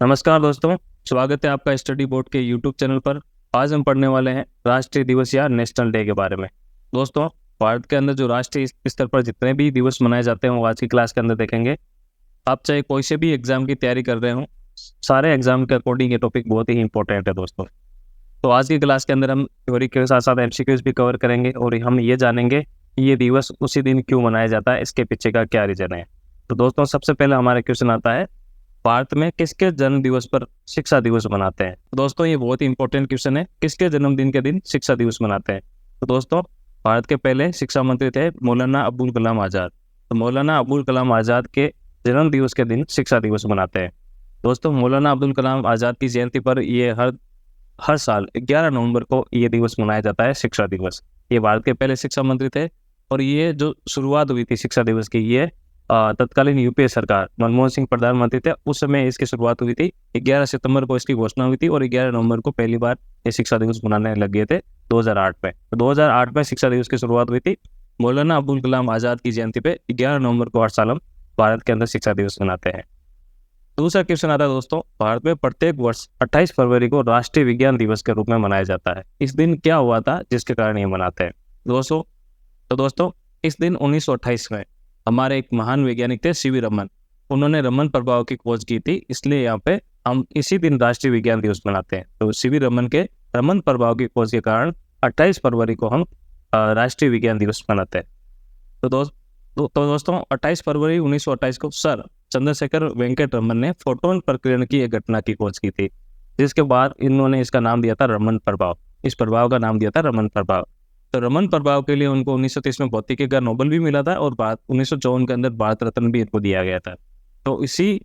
नमस्कार दोस्तों, स्वागत है आपका स्टडी बोर्ड के यूट्यूब चैनल पर। आज हम पढ़ने वाले हैं राष्ट्रीय दिवस या नेशनल डे के बारे में। दोस्तों, भारत के अंदर जो राष्ट्रीय स्तर पर जितने भी दिवस मनाए जाते हैं वो आज की क्लास के अंदर देखेंगे। आप चाहे कोई से भी एग्जाम की तैयारी कर रहे हो, सारे एग्जाम के अकॉर्डिंग ये टॉपिक बहुत ही इंपॉर्टेंट है दोस्तों। तो आज की क्लास के अंदर हम थ्योरी के साथ साथ एमसीक्यूज भी कवर करेंगे और हम ये जानेंगे कि ये दिवस उसी दिन क्यों मनाया जाता है, इसके पीछे का क्या रीजन है। तो दोस्तों, सबसे पहले हमारा क्वेश्चन आता है, भारत में किसके जन्म दिवस पर शिक्षा दिवस मनाते हैं। तो दोस्तों, ये बहुत ही इंपॉर्टेंट क्वेश्चन है, किसके जन्मदिन के दिन शिक्षा दिवस मनाते हैं। तो दोस्तों, भारत के पहले शिक्षा मंत्री थे मौलाना अबुल कलाम आज़ाद। तो मौलाना अबुल कलाम आज़ाद के जन्म दिवस के दिन शिक्षा दिवस मनाते हैं। दोस्तों, मौलाना अबुल कलाम आज़ाद की जयंती पर ये हर साल 11 नवंबर को ये दिवस मनाया जाता है, शिक्षा दिवस। ये भारत के पहले शिक्षा मंत्री थे और ये जो शुरुआत हुई थी शिक्षा दिवस की, ये तत्कालीन यूपीए सरकार, मनमोहन सिंह प्रधानमंत्री थे, उस समय इसकी शुरुआत हुई थी। 11 सितंबर को इसकी घोषणा हुई थी और 11 नवंबर को पहली बार ये शिक्षा दिवस मनाने लग गए थे 2008 में। तो 2008 में शिक्षा दिवस की शुरुआत हुई थी। मौलाना अबुल कलाम आज़ाद की जयंती पे 11 नवंबर को हर साल हम भारत के अंदर शिक्षा दिवस मनाते हैं। दूसरा क्वेश्चन आता है दोस्तों, भारत में प्रत्येक वर्ष 28 फरवरी को राष्ट्रीय विज्ञान दिवस के रूप में मनाया जाता है। इस दिन क्या हुआ था जिसके कारण ये मनाते हैं दोस्तों, इस दिन 1928 में हमारे एक महान वैज्ञानिक थे सीवी रमन। उन्होंने रमन प्रभाव की खोज की थी, इसलिए यहाँ पे हम इसी दिन राष्ट्रीय विज्ञान दिवस मनाते हैं। तो सीवी रमन के रमन प्रभाव की खोज के कारण 28 फरवरी को हम राष्ट्रीय विज्ञान दिवस मनाते हैं। तो दोस्तों 28 फरवरी 1928 को सर चंद्रशेखर वेंकट रमन ने फोटोन प्रकीर्णन की एक घटना की खोज की थी, जिसके बाद इन्होंने इसका नाम दिया था रमन प्रभाव। इस प्रभाव का नाम दिया था रमन प्रभाव। तो रमन प्रभाव के लिए उनको 1930 में भौतिकी का नोबेल भी मिला था और 1954 के अंदर भारत रत्न भी इनको दिया गया था। तो इसी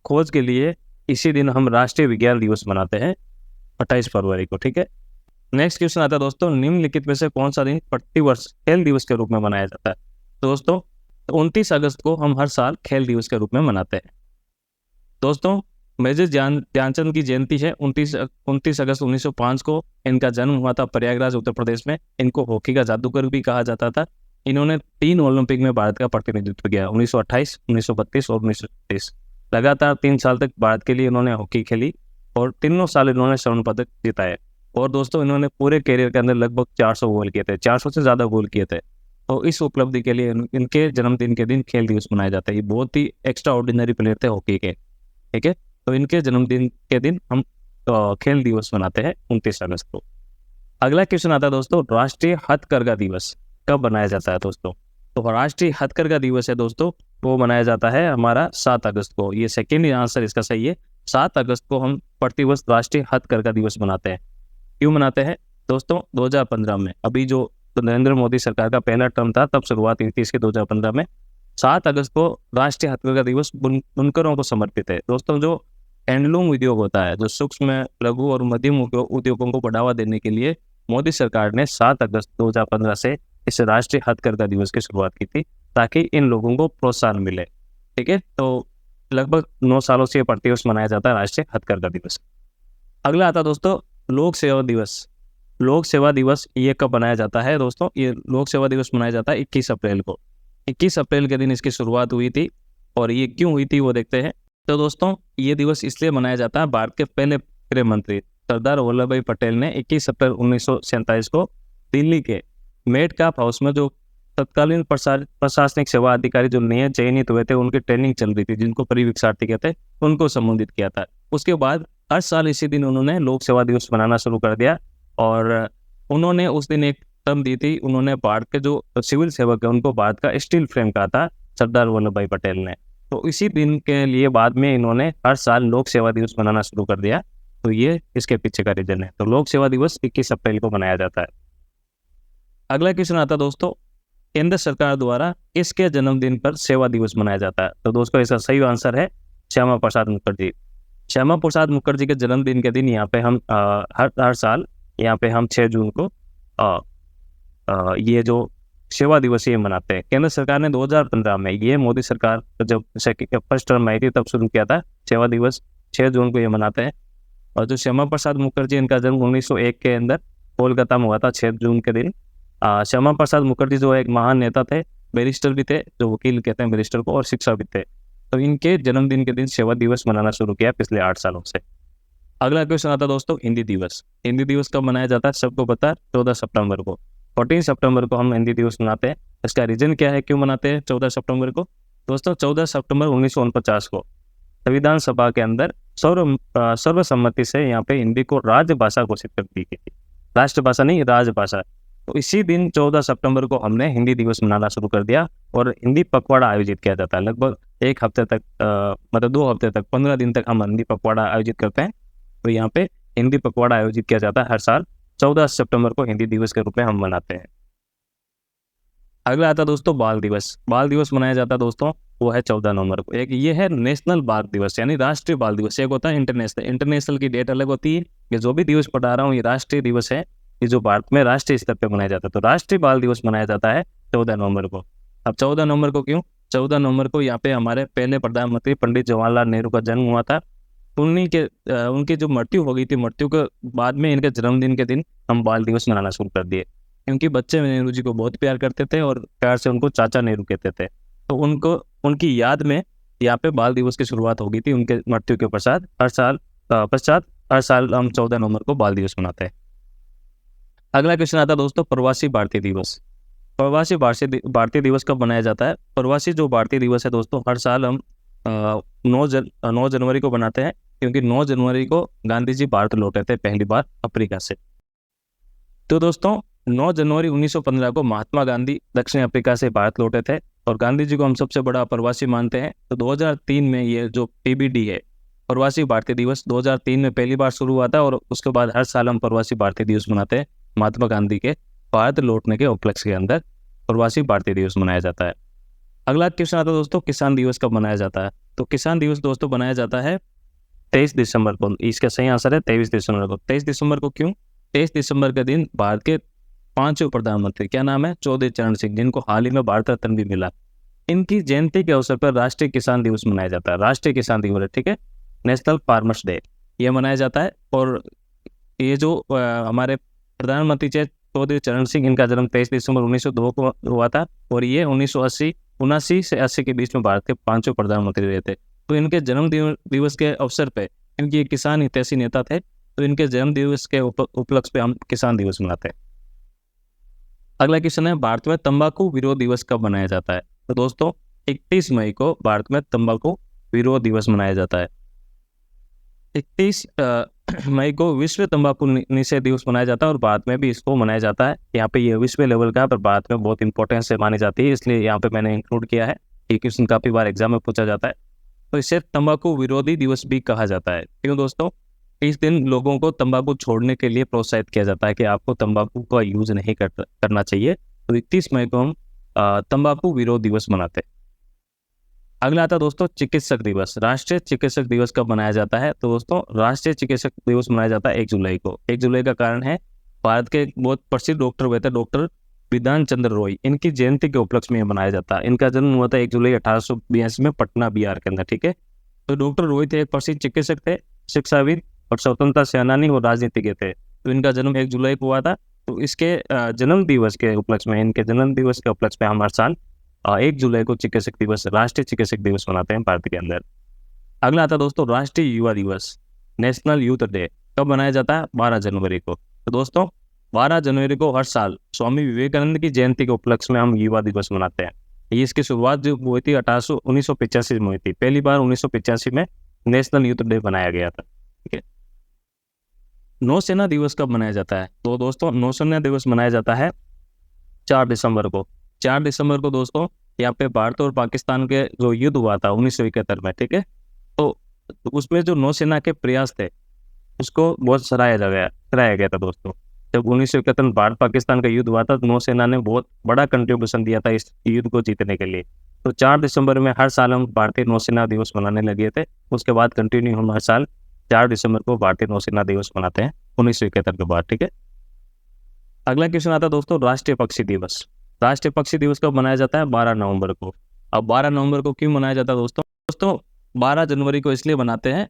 खोज के लिए इसी दिन हम राष्ट्रीय विज्ञान दिवस मनाते हैं 28 फरवरी को। ठीक है, नेक्स्ट क्वेश्चन आता है दोस्तों, निम्नलिखित में से कौन सा दिन प्रतिवर्ष खेल दिवस के रूप में मनाया जाता है। दोस्तों, 29 अगस्त को हम हर साल खेल दिवस के रूप में मनाते हैं। दोस्तों, मेजर ध्यानचंद की जयंती है 29 अगस्त 1905 को। इनका जन्म हुआ था प्रयागराज, उत्तर प्रदेश में। इनको हॉकी का जादूगर भी कहा जाता था। इन्होंने 3 ओलंपिक में भारत का प्रतिनिधित्व किया, 1928, 1932 और 1930। लगातार 3 साल तक भारत के लिए इन्होंने हॉकी खेली और तीनों साल इन्होंने स्वर्ण पदक जीताए। और दोस्तों, इन्होंने पूरे करियर के अंदर लगभग 400 गोल किए थे, 400 से ज़्यादा गोल किए थे। तो इस उपलब्धि के लिए इनके जन्मदिन के दिन खेल दिवस मनाया जाता है। ये बहुत ही एक्स्ट्रा ऑर्डिनरी प्लेयर थे हॉकी के। ठीक है, तो इनके जन्मदिन के दिन हम खेल दिवस मनाते हैं 29 अगस्त को। अगला क्वेश्चन आता है दोस्तों, राष्ट्रीय हथकरघा दिवस कब मनाया जाता है। दोस्तों, तो राष्ट्रीय हथकरघा दिवस है दोस्तों, वो मनाया जाता है हमारा 7 अगस्त को। ये सेकेंड आंसर इसका सही है। 7 अगस्त को हम प्रतिवर्ष राष्ट्रीय हथकरघा दिवस मनाते हैं। क्यों मनाते हैं दोस्तों, 2015 में, अभी जो नरेंद्र मोदी सरकार का पहला टर्म था, तब शुरुआत हुई थी इसकी 2015 में। 7 अगस्त को राष्ट्रीय हथकरघा दिवस बुनकरों को समर्पित है। दोस्तों, जो हैंडलूम उद्योग होता है, जो सूक्ष्म, लघु और मध्यम उद्योगों को बढ़ावा देने के लिए मोदी सरकार ने 7 अगस्त 2015 से इस राष्ट्रीय हथकरघा दिवस की शुरुआत की थी, ताकि इन लोगों को प्रोत्साहन मिले। ठीक है, तो लगभग 9 सालों से प्रतिवर्ष मनाया जाता है राष्ट्रीय हथकरघा दिवस। अगला आता दोस्तों, लोक सेवा दिवस। लोक सेवा दिवस ये कब मनाया जाता है दोस्तों, ये लोक सेवा दिवस मनाया जाता है 21 अप्रैल को। 21 अप्रैल के दिन इसकी शुरुआत हुई थी और ये क्यों हुई थी वो देखते हैं। तो दोस्तों, ये दिवस इसलिए मनाया जाता है, भारत के पहले गृह मंत्री सरदार वल्लभ भाई पटेल ने 21 अप्रैल 1947 को दिल्ली के मेटकाफ हाउस में, जो तत्कालीन प्रशासनिक सेवा अधिकारी जो नए चयनित हुए थे, उनकी ट्रेनिंग चल रही थी, जिनको परिवीक्षार्थी कहते हैं, उनको संबोधित किया था। उसके बाद हर साल इसी दिन उन्होंने लोक सेवा दिवस मनाना शुरू कर दिया और उन्होंने उस दिन एक टर्म दी थी। उन्होंने भारत के जो सिविल सेवक है उनको भारत का स्टील फ्रेम कहा था सरदार वल्लभ भाई पटेल ने। तो इसी दिन के लिए बाद में इन्होंने हर साल लोक सेवा दिवस मनाना शुरू कर दिया। तो ये इसके पीछे का रीजन है। तो लोक सेवा दिवस 21 अप्रैल को मनाया जाता है। अगला क्वेश्चन आता है दोस्तों, केंद्र सरकार द्वारा किसके जन्मदिन पर सेवा दिवस मनाया जाता है। तो दोस्तों, इसका सही आंसर है श्यामा प्रसाद मुखर्जी। श्यामा प्रसाद मुखर्जी के जन्मदिन के दिन यहाँ पे हम हर साल यहाँ पे हम 6 जून को ये जो सेवा दिवस ये मनाते हैं। केंद्र सरकार ने 2015 में, ये मोदी सरकार जब फर्स्ट टर्म आई थी तब शुरू किया था, सेवा दिवस 6 जून को ये मनाते हैं। और जो श्यामा प्रसाद मुखर्जी, इनका जन्म 1901 के अंदर कोलकाता में हुआ था 6 जून के दिन। श्यामा प्रसाद मुखर्जी जो एक महान नेता थे, बैरिस्टर भी थे, जो वकील कहते हैं बैरिस्टर को, और शिक्षक भी थे। तो इनके जन्मदिन के दिन सेवा दिवस मनाना शुरू किया पिछले 8 सालों से। अगला क्वेश्चन आता है दोस्तों हिंदी दिवस। हिंदी दिवस कब मनाया जाता है? सबको पता है, 14 सितंबर को। 14 सितंबर को हम हिंदी दिवस मनाते हैं। इसका रीजन क्या है, क्यों मनाते हैं 14 सितंबर को? दोस्तों 14 सितंबर 1949 को संविधान सभा के अंदर सर्वसम्मति से यहाँ पे हिंदी को राजभाषा घोषित कर दी गई थी। राष्ट्रभाषा नहीं, राजभाषा। तो इसी दिन 14 सितंबर को हमने हिंदी दिवस मनाना शुरू कर दिया और हिंदी पखवाड़ा आयोजित किया जाता है। लगभग एक हफ्ते तक मतलब 2 हफ्ते तक, 15 दिन तक हम हिंदी पखवाड़ा आयोजित करते हैं। तो यहाँ पे हिंदी पखवाड़ा आयोजित किया जाता है हर साल 14 सितंबर को हिंदी दिवस के रूप में हम मनाते हैं। अगला आता है दोस्तों बाल दिवस। बाल दिवस मनाया जाता है दोस्तों, वो है 14 नवंबर को। एक ये है नेशनल बाल दिवस यानी राष्ट्रीय बाल दिवस, एक होता है इंटरनेशनल। इंटरनेशनल की डेट अलग होती है। ये जो भी दिवस पढ़ा रहा हूँ ये राष्ट्रीय दिवस है, ये जो भारत में राष्ट्रीय स्तर पर मनाया जाता है। तो राष्ट्रीय बाल दिवस मनाया जाता है 14 नवंबर को। अब 14 नवंबर को क्यों? 14 नवंबर को यहाँ पे हमारे पहले प्रधानमंत्री पंडित जवाहरलाल नेहरू का जन्म हुआ था। उनकी जो मृत्यु हो गई थी, मृत्यु के बाद में इनके जन्मदिन के दिन हम बाल दिवस मनाना शुरू कर दिए, क्योंकि बच्चे नेहरू जी को बहुत प्यार करते थे और प्यार से उनको चाचा नेहरू कहते थे। तो उनकी याद में यहाँ पे बाल दिवस की शुरुआत हो गई थी। उनके मृत्यु के पश्चात हर साल हम 14 नवंबर को बाल दिवस मनाते हैं। अगला क्वेश्चन आता है दोस्तों प्रवासी भारतीय दिवस। प्रवासी भारतीय दिवस कब मनाया जाता है? प्रवासी जो भारतीय दिवस है दोस्तों, हर साल हम 9 जनवरी को बनाते हैं, क्योंकि 9 जनवरी को गांधी जी भारत लौटे थे पहली बार अफ्रीका से। तो दोस्तों 9 जनवरी 1915 को महात्मा गांधी दक्षिण अफ्रीका से भारत लौटे थे और गांधी जी को हम सबसे बड़ा प्रवासी मानते हैं। तो 2003 में ये जो PBD है, प्रवासी भारतीय दिवस, 2003 में पहली बार शुरू हुआ था और उसके बाद हर साल हम प्रवासी भारतीय दिवस मनाते हैं। महात्मा गांधी के भारत लौटने के उपलक्ष्य के अंदर प्रवासी भारतीय दिवस मनाया जाता है। अगला क्वेश्चन आता है दोस्तों किसान दिवस कब मनाया जाता है? तो किसान दिवस दोस्तों मनाया जाता है 23 दिसंबर को। इसका सही आंसर है 23 दिसंबर को। 23 दिसंबर को क्यों? 23 दिसंबर के दिन भारत के 5वें प्रधानमंत्री, क्या नाम है, चौधरी चरण सिंह, जिनको हाल ही में भारत रत्न भी मिला, इनकी जयंती के अवसर पर राष्ट्रीय किसान दिवस मनाया जाता है। राष्ट्रीय किसान दिवस, ठीक है, नेशनल फार्मर्स डे, ये मनाया जाता है। और ये जो हमारे प्रधानमंत्री चौधरी चरण सिंह, इनका जन्म 23 दिसंबर 1902 को हुआ था और ये 1979 से 80 के बीच में भारत के 5वें प्रधानमंत्री रहे थे। तो इनके जन्म दिवस के अवसर पे, क्योंकि ये किसान हितैषी नेता थे, तो इनके जन्म दिवस के उपलक्ष्य पे हम किसान दिवस मनाते हैं। अगला क्वेश्चन है भारत में तंबाकू विरोध दिवस कब मनाया जाता है? तो दोस्तों 31 मई को भारत में तंबाकू विरोध दिवस मनाया जाता है। 31 मई को विश्व तंबाकू निषेध दिवस मनाया जाता है और भारत में भी इसको मनाया जाता है। यहाँ पे ये विश्व लेवल का, पर भारत में बहुत इंपॉर्टेंस से मानी जाती है, इसलिए यहाँ पे मैंने इंक्लूड किया है। ये क्वेश्चन काफी बार एग्जाम में पूछा जाता है। तो इसे तंबाकू विरोधी दिवस भी कहा जाता है। क्यों दोस्तों? इस दिन लोगों को तंबाकू छोड़ने के लिए प्रोत्साहित किया जाता है कि आपको तंबाकू का यूज नहीं करना चाहिए। तो 31 मई को हम तंबाकू विरोध दिवस मनाते हैं। अगला आता है दोस्तों चिकित्सक दिवस। राष्ट्रीय चिकित्सक दिवस कब मनाया जाता है? तो दोस्तों राष्ट्रीय चिकित्सक दिवस मनाया जाता है 1 जुलाई को। 1 जुलाई का कारण है भारत के बहुत प्रसिद्ध डॉक्टर हुए थे, डॉक्टर विधान चंद्र रॉय, इनकी जयंती के उपलक्ष्य में मनाया जाता है। इनका जन्म हुआ था 1 जुलाई 1882 में पटना बिहार के अंदर, ठीक है। तो डॉक्टर रॉय थे एक प्रसिद्ध चिकित्सक थे, शिक्षाविद और स्वतंत्रता सेनानी और राजनीतिज्ञ थे। तो इनका जन्म 1 जुलाई को हुआ था। तो इसके जन्म दिवस के उपलक्ष्य में, इनके जन्म दिवस के उपलक्ष्य में हम हर साल 1 जुलाई को चिकित्सक दिवस, राष्ट्रीय चिकित्सक दिवस मनाते हैं भारत के अंदर। अगला आता है दोस्तों राष्ट्रीय युवा दिवस, नेशनल यूथ डे, कब मनाया जाता है? 12 जनवरी को। तो दोस्तों 12 जनवरी को हर साल स्वामी विवेकानंद की जयंती के उपलक्ष्य में हम युवा दिवस मनाते हैं। ये इसकी शुरुआत जो हुई थी 1985 में हुई थी। पहली बार 1985 में नेशनल यूथ डे बनाया गया था, ठीक है। नौसेना दिवस कब मनाया जाता है? तो दोस्तों नौसेना दिवस मनाया जाता है 4 दिसंबर को। 4 दिसंबर को दोस्तों यहाँ पे भारत और पाकिस्तान के जो युद्ध हुआ था 1971 में, ठीक है, तो उसमें जो नौसेना के प्रयास थे उसको बहुत सराहा गया था दोस्तों। जब 1971 में भारत पाकिस्तान का युद्ध हुआ था तो नौसेना ने बहुत बड़ा कंट्रीब्यूशन दिया था इस युद्ध को जीतने के लिए। तो 4 दिसंबर में हर साल हम भारतीय नौसेना दिवस मनाने लगे थे। उसके बाद कंटिन्यू हम हर साल 4 दिसंबर को भारतीय नौसेना दिवस मनाते हैं 1971 के बाद, ठीक है। अगला क्वेश्चन आता है दोस्तों राष्ट्रीय पक्षी दिवस। राष्ट्रीय पक्षी दिवस कब मनाया जाता है? 12 नवंबर को। अब 12 नवंबर को क्यों मनाया जाता है दोस्तों 12 जनवरी को इसलिए मनाते हैं,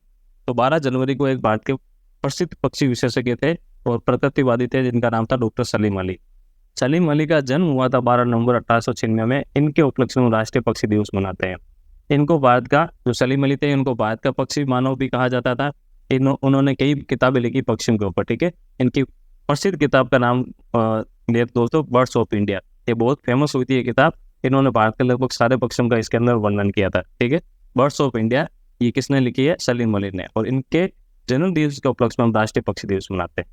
तो 12 जनवरी को एक भारत के प्रसिद्ध पक्षी विशेषज्ञ थे और प्रकृतिवादी थे, जिनका नाम था डॉक्टर सलीम अली। सलीम अली का जन्म हुआ था 12 नवंबर 1896 में। इनके उपलक्ष्य में राष्ट्रीय पक्षी दिवस मनाते हैं। इनको भारत का, जो सलीम अली थे, इनको भारत का पक्षी मानव भी कहा जाता था। उन्होंने कई किताबें लिखी पक्षियों के ऊपर, ठीक है। इनकी प्रसिद्ध किताब का नाम ले दोस्तों, बर्ड्स ऑफ इंडिया। ये बहुत फेमस हुई थी ये किताब। इन्होंने भारत के लगभग सारे पक्षियों का इसके अंदर वर्णन किया था, ठीक है। बर्ड्स ऑफ इंडिया ये किसने लिखी है? सलीम अली ने। और इनके जन्म दिवस के उपलक्ष्य में हम राष्ट्रीय पक्षी दिवस मनाते हैं।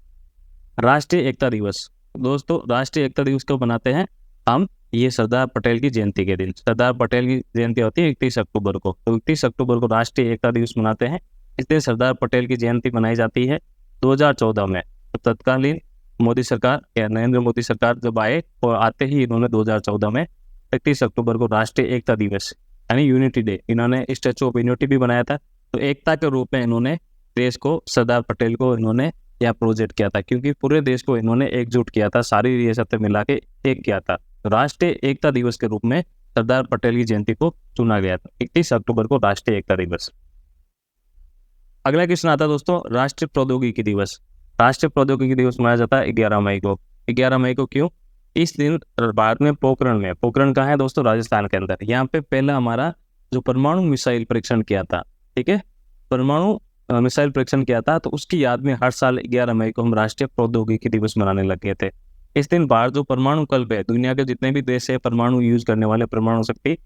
राष्ट्रीय एकता दिवस दोस्तों, राष्ट्रीय एकता दिवस कब मनाते हैं हम? ये सरदार पटेल की जयंती के दिन। सरदार पटेल की जयंती होती है 31 अक्टूबर को, तो 31 अक्टूबर को राष्ट्रीय एकता दिवस मनाते हैं। इस दिन सरदार पटेल की जयंती मनाई जाती है। 2014 में तो तत्कालीन मोदी सरकार या नरेंद्र मोदी सरकार जब आए, और आते ही इन्होंने 2014 में 31 अक्टूबर को राष्ट्रीय एकता दिवस यानी यूनिटी डे, इन्होंने स्टैचू ऑफ यूनिटी भी बनाया था। तो एकता के रूप में इन्होंने देश को, सरदार पटेल को इन्होंने यह प्रोजेक्ट किया था, क्योंकि पूरे देश को इन्होंने एकजुट किया था, सारी रियासतें मिला के एक किया था। राष्ट्रीय एकता दिवस के रूप में सरदार पटेल की जयंती को चुना गया था, 31 अक्टूबर को राष्ट्रीय एकता दिवस। अगला क्वेश्चन आता है दोस्तों, राष्ट्रीय प्रौद्योगिकी दिवस। राष्ट्रीय प्रौद्योगिकी दिवस मनाया जाता है 11 मई को। 11 मई को क्यों? इस दिन भारत में पोखरण कहाँ है दोस्तों? राजस्थान के अंदर। यहाँ पे पहला हमारा जो परमाणु मिसाइल परीक्षण किया था, ठीक है, परमाणु मिसाइल परीक्षण किया था, तो उसकी याद में हर साल 11 मई को हम राष्ट्रीय प्रौद्योगिकी दिवस मनाने लग गए थे। इस दिन भारत जो परमाणु क्लब है, दुनिया के जितने भी देश है परमाणु यूज करने वाले, परमाणु शक्ति,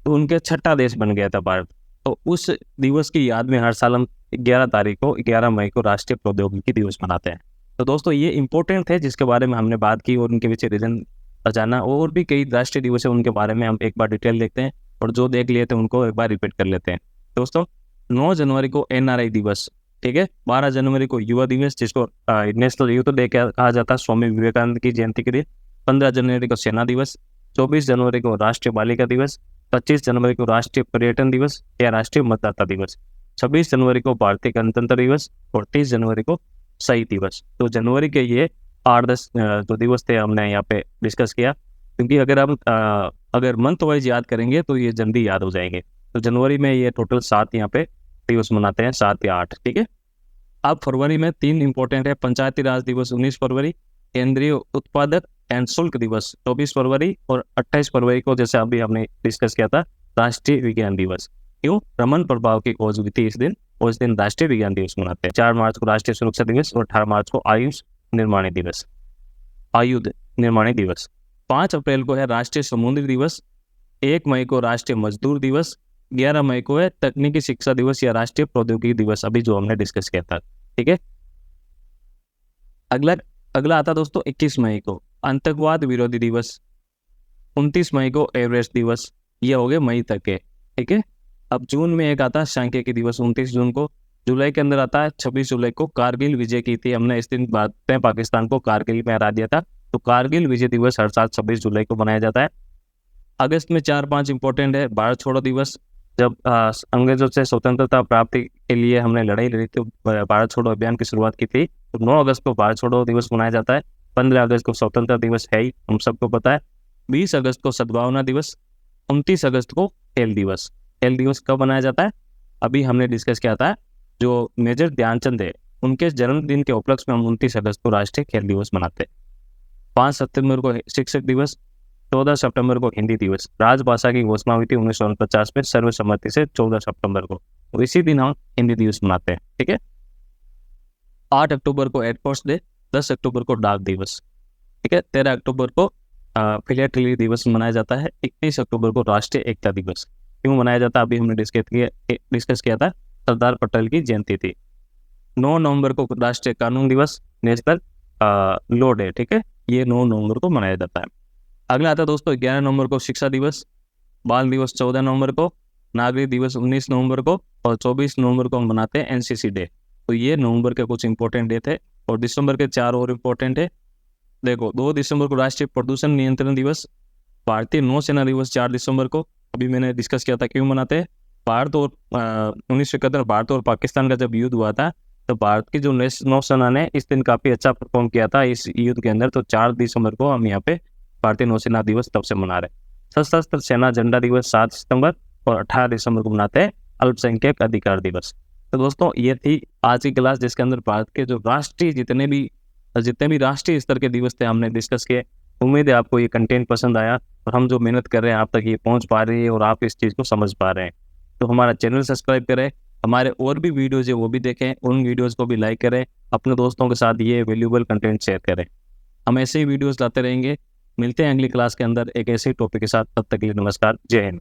तो उनके 6ठा देश बन गया था भारत। तो उस दिवस की याद में हर साल हम 11 मई को राष्ट्रीय प्रौद्योगिकी दिवस मनाते हैं। तो दोस्तों ये इंपॉर्टेंट है, जिसके बारे में हमने बात की और उनके पीछे रीजन जाना। और भी कई राष्ट्रीय दिवस है, उनके बारे में हम एक बार डिटेल देखते हैं, और जो देख लिए थे उनको एक बार रिपीट कर लेते हैं। दोस्तों 9 जनवरी को NRI दिवस, ठीक है। 12 जनवरी को युवा दिवस, जिसको नेशनल यूथ डे कहा जाता है, स्वामी विवेकानंद की जयंती के दिन। 15 जनवरी को सेना दिवस। 24 जनवरी को राष्ट्रीय बालिका दिवस। 25 जनवरी को राष्ट्रीय पर्यटन दिवस या राष्ट्रीय मतदाता दिवस। 26 जनवरी को भारतीय गणतंत्र दिवस। और 30 जनवरी को शहीद दिवस। तो जनवरी के ये 8-10 जो दिवस थे हमने यहाँ पे डिस्कस किया, क्योंकि अगर मंथ वाइज याद करेंगे तो ये जल्दी याद हो जाएंगे। तो जनवरी में ये टोटल 7 यहाँ पे दिवस मनाते हैं, 7 या 8, ठीक है। अब फरवरी में 3 इंपॉर्टेंट है। पंचायती राज दिवस 19 फरवरी, केंद्रीय उत्पादक एंड शुल्क दिवस 24 फरवरी, और 28 फरवरी को, जैसे अभी हमने डिस्कस किया था, राष्ट्रीय विज्ञान दिवस। क्यों? रमन प्रभाव की खोज हुई थी इस दिन, और इस दिन राष्ट्रीय विज्ञान दिवस मनाते हैं। 4 मार्च को राष्ट्रीय सुरक्षा दिवस, और 18 मार्च को आयुध निर्माणी दिवस। 5 अप्रैल को है राष्ट्रीय समुद्री दिवस। 1 मई को राष्ट्रीय मजदूर दिवस। 11 मई को है तकनीकी शिक्षा दिवस या राष्ट्रीय प्रौद्योगिकी दिवस, अभी जो हमने डिस्कस किया था, ठीक है। अगला आता दोस्तों 21 मई को आतंकवाद विरोधी दिवस। 29 मई को एवरेस्ट दिवस। ये हो गए मई तक के, ठीक है। अब जून में एक आता है सांख्यिकी दिवस 29 जून को। जुलाई के अंदर आता है 26 जुलाई को कारगिल विजय की थी हमने। इस दिन भारत ने पाकिस्तान को कारगिल में हरा दिया था, तो कारगिल विजय दिवस हर साल 26 जुलाई को मनाया जाता है। अगस्त में 4-5 इंपॉर्टेंट है। भारत छोड़ो दिवस, जब अंग्रेजों से स्वतंत्रता प्राप्ति के लिए हमने लड़ाई लड़ी थी, भारत छोड़ो अभियान की शुरुआत की थी, तो 9 अगस्त को भारत छोड़ो दिवस मनाया जाता है। 15 अगस्त को स्वतंत्रता दिवस है ही, हम सबको पता है। 20 अगस्त को सद्भावना दिवस। 29 अगस्त को खेल दिवस। खेल दिवस कब मनाया जाता है? अभी हमने डिस्कस किया था, जो मेजर ध्यानचंद है उनके जन्मदिन के उपलक्ष्य में हम 29 अगस्त को राष्ट्रीय खेल दिवस मनाते हैं। 5 सितंबर को शिक्षक दिवस। 14 सितंबर को हिंदी दिवस। राजभाषा की घोषणा हुई थी 1949 में सर्वसम्मति से 14 सितंबर को, तो इसी दिन हम हिंदी दिवस मनाते हैं, ठीक है। 8 अक्टूबर को एयरफोर्स डे। 10 अक्टूबर को डाक दिवस, ठीक है। 13 अक्टूबर को फिलैटेली दिवस मनाया जाता है। 21 अक्टूबर को राष्ट्रीय एकता दिवस। क्यों मनाया जाता है? अभी हमने डिस्कस किया था, सरदार पटेल की जयंती थी। 9 नवंबर को राष्ट्रीय कानून दिवस, नेशनल लॉ डे, ठीक है। ये 9 नवंबर को मनाया जाता है। अगला आता है दोस्तों 11 नवंबर को शिक्षा दिवस। बाल दिवस 14 नवंबर को। नागरिक दिवस 19 नवंबर को। और 24 नवंबर को हम मनाते हैं NCC डे। तो ये नवंबर के कुछ इंपॉर्टेंट डे थे, और दिसंबर के 4 और इम्पोर्टेंट है। देखो 2 दिसंबर को राष्ट्रीय प्रदूषण नियंत्रण दिवस। भारतीय नौसेना दिवस 4 दिसंबर को, अभी मैंने डिस्कस किया था क्यों मनाते हैं। भारत और 1971 भारत और पाकिस्तान का जब युद्ध हुआ था, तो भारत की जो नौसेना ने इस दिन काफ़ी अच्छा परफॉर्म किया था इस युद्ध के अंदर। तो 4 दिसंबर को हम यहाँ पे भारतीय नौसेना दिवस तब से मना रहे। सशस्त्र सेना झंडा दिवस 7 सितंबर, और 18 दिसंबर को मनाते हैं अल्पसंख्यक अधिकार दिवस। तो दोस्तों ये थी आज की क्लास, जिसके अंदर भारत के जो राष्ट्रीय जितने भी राष्ट्रीय स्तर के दिवस थे हमने डिस्कस किए। उम्मीद है आपको ये कंटेंट पसंद आया, और हम जो मेहनत कर रहे हैं आप तक ये पहुंच पा रही है, और आप इस चीज़ को समझ पा रहे हैं। तो हमारा चैनल सब्सक्राइब करें, हमारे और भी वीडियोज़ है वो भी देखें, उन वीडियोज़ को भी लाइक करें, अपने दोस्तों के साथ ये वैल्यूएबल कंटेंट शेयर करें। हम ऐसे ही वीडियोज़ लाते रहेंगे। मिलते हैं अगली क्लास के अंदर एक ऐसे ही टॉपिक के साथ। तब तक के लिए नमस्कार, जय हिंद।